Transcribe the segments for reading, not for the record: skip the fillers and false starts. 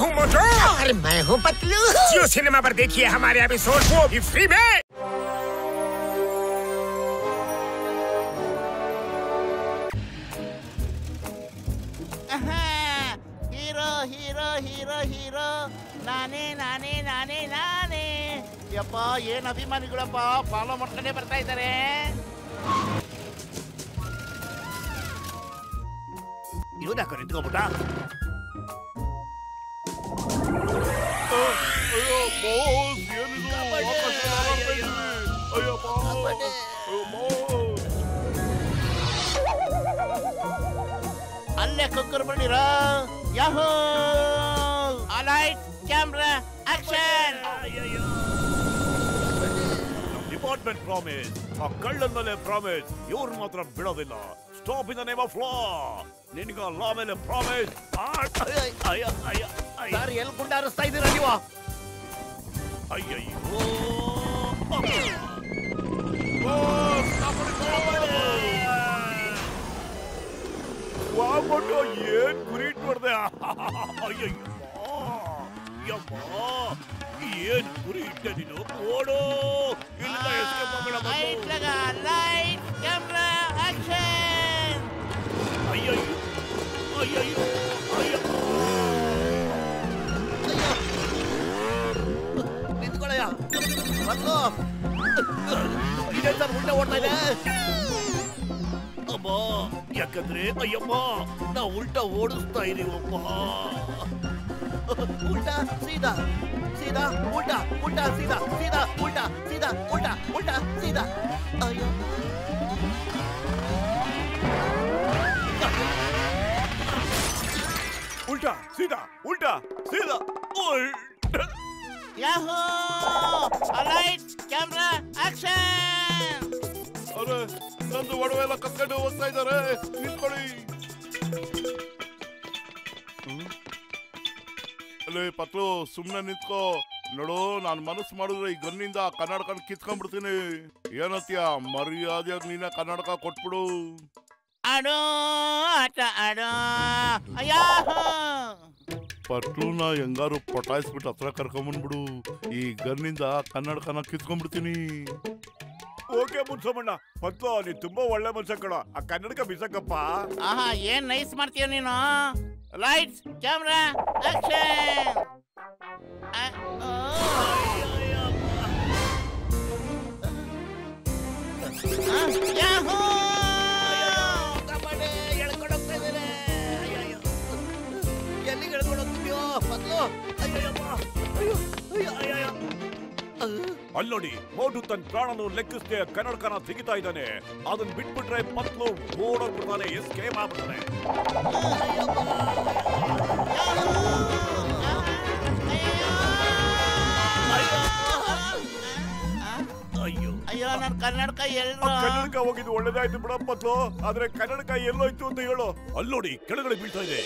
हूँ मोटू और मैं हूँ पतलू। जियो सिनेमा पर देखिए हमारे एपिसोड, वो भी फ्री में। हीरो हीरो हीरो हीरो ನಾನೇ ನಾನೇ ನಾನೇ ನಾನೇ. ಯಪ್ಪ ಏನ್ ಅಭಿಮಾನಿಗಳಪ್ಪ, ಫಾಲೋ ಮಾಡ್ಕೊಂಡೇ ಬರ್ತಾ ಇದ್ದಾರೆ. ಇವನ್ಯಾಕ ನಿಂತ್ಕೊಂಡ್ಬಿಟ್ಟ? ಅಯ್ಯೋ ಬಾಸ್, ಏನಿದು? ಅಯ್ಯೋ ಬಾಸ್, ಅಲ್ಲೇ ಕುಕ್ಕರ್ ಬಂದಿರ. Yahoo light camera action. Department promise, ಆ ಕಳ್ಳನ ಮೇಲೆ ಪ್ರಾಮಿಸ್, ಇವ್ರು ಮಾತ್ರ ಬಿಡೋದಿಲ್ಲ. Stop in the name of law. ನಿನ್ಗ ಲಾ ಮೇಲೆ ಪ್ರಾಮಿಸ್. ಸರ್ ಎಲ್ಲಿ ಗುಂಡಾರಿಸ್ತಾ ಇದ್ದೀರಾ ನೀವು? ಅಯ್ಯಯ್ಯೋ, ವಾಗ್ಬಿಟ್ಟು ಏನ್ ಗುರಿ ಇಟ್ಬಿಡ್ದೆ. ಅಯ್ಯಯ್ಯೋ ಯಮ್ಮ, ಏನ್ ಗುರಿ ಇಟ್ಟೆ ನೀನು? ಓಡೋ, ಇಲ್ಲಿಂದ ಎಸ್ಕೇಪ್ ಆಗೋಣ. Light camera action. ಅಯ್ಯಯ್ಯೋ ಅಯ್ಯಯ್ಯೋ ಅಯ್ಯಪ್ಪ, ನಿಂತ್ಕೊಳ್ಳಯ್ಯ. ಮೊದಲು ಇದೇ ಸರ್ ಉಲ್ಟಾ ಓಡ್ತಾ ಇದೆ. ಅಮ್ಮ, ಯಾಕಂದ್ರೆ ಅಯ್ಯಮ್ಮ ನಾ ಉಲ್ಟಾ ಓಡಿಸ್ತಾ ಇದೀವಪ್ಪ. ಉಲ್ಟಾ ಸೀದಾ ಸೀದಾ ಉಲ್ಟಾ ಉಲ್ಟಾ ಸೀದಾ ಸೀದಾ ಉಲ್ಟಾ ಸೀದಾ ಉಲ್ಟಾ ಉಲ್ಟಾ ಸೀದಾ. ಅಯ್ಯೋ, ಉಲ್ಟಾ ಸೀದಾ ಉಲ್ಟಾ ಸೀದಾ ಉಲ್ಟಾ. ಯಾಹೋ ಲೈಟ್ ಕ್ಯಾಮ್ರಾ ಆಕ್ಷನ್. ಅರೆ, ನಂದು ಒಡವೆ ಎಲ್ಲ ಕತ್ಕೊಂಡು ಹೋಗ್ತಾ ಇದ್ದಾರೆ. ನಿಂತ್ಕೊಳ್ಳಿ. ಅಲ್ಲೇ ಪತ್ಲು, ಸುಮ್ನೆ ನಿಂತ್ಕೋ. ನೋಡು, ನಾನು ಮನಸ್ಸು ಮಾಡಿದ್ರೆ ಈ ಗನ್ನಿಂದ ಕನ್ನಡಕ ಕಿತ್ಕೊಂಡ್ಬಿಡ್ತೀನಿ. ಏನತ್ಯ, ಮರ್ಯಾದೆಯಾಗಿ ನೀನ ಕನ್ನಡಕ ಕೊಟ್ಬಿಡು. ಆಡೋ ಆಟ ಆಡೋ. ಅಯ್ಯಾಹೋ ಪಟ್ಲೂನ ಹೆಂಗಾರು ಪಟಾಯಿಸ್ಬಿಟ್ಟು ಹತ್ರ ಕರ್ಕೊಂಬಂದ್ಬಿಡು. ಈ ಗನ್ನಿಂದ ಕನ್ನಡಕನ ಕಿತ್ಕೊಂಡ್ಬಿಡ್ತೀನಿ. ಓಕೆ ಮುನ್ಸಮ್ಮಣ್ಣ, ಪತ್ಲು ನೀ ತುಂಬಾ ಒಳ್ಳೆ ಮನುಷ್ಯ ಕಣ. ಆ ಕನ್ನಡಕ ಬಿಸಕ್ಕಪ್ಪ. ಆಹಾ, ಏನ್ ನೈಸ್ ಮಾಡ್ತೀಯ ನೀನು. Lights camera action. ಯಾಹೋ ಎಳ್ಕೊಂಡು ಹೋಗ್ತಾ ಇದ್ದಾರೆ. ಎಲ್ಲಿಗೆ ಎಳ್ಕೊಂಡು ಹೋಗ್ತೀಯೋ ಪತ್ಲು? ಅಲ್ಲೋಡಿ, ಮೋಟು ತನ್ನ ಪ್ರಾಣನು ಲೆಕ್ಕಿಸದೆ ಕನ್ನಡಕನ ತೆಗಿತಾ ಇದ್ದಾನೆ. ಅದನ್ನ ಬಿಟ್ಬಿಟ್ರೆ ಪತ್ಲು ಓಡೋಗ್ಬಿಡ್ತಾನೆ, ಎಸ್ಕೇಪ್ ಆಗ್ಬಿಡ್ತಾನೆ. ಅಯ್ಯೋ ಅಯ್ಯೋ, ನನ್ ಕನ್ನಡಕ ಎಲ್ಲೋ? ಕನ್ನಡಕ ಹೋಗಿದ್ದು ಒಳ್ಳೇದಾಯ್ತು ಬಿಡ ಪತ್ಲು. ಆದ್ರೆ ಕನ್ನಡಕ ಎಲ್ಲೋಯ್ತು ಅಂತ ಹೇಳು. ಅಲ್ಲೋಡಿ, ಕೆಳಗಡೆ ಬೀಳ್ತಾ ಇದೆ.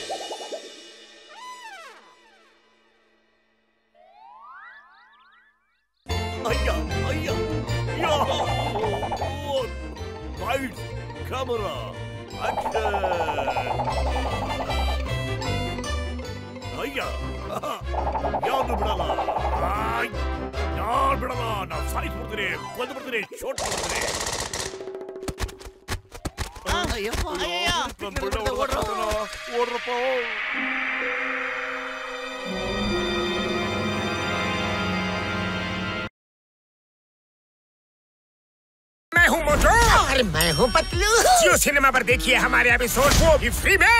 ಅಯ್ಯ ಅಯ್ಯ, ಲೈಟ್ ಕ್ಯಾಮರಾ ಆಕ್ಷನ್. ಅಯ್ಯ, ಯಾವ್ದು ಬಿಡಲ್ಲ, ಯಾರು ಬಿಡಲ್ಲ. ನಾನು ಸಾಯಿಸ್ಬಿಡ್ತೀನಿ, ಕೊಂದ್ಬಿಡ್ತೀನಿ, ಶೋಟ್ ಮಾಡ್ತೀನಿ. ಓಡ್ರಪ್ಪ. मैं हूँ मोटू और मैं हूँ पतलू। जियो सिनेमा पर देखिए हमारे एपिसोड, वो भी फ्री में।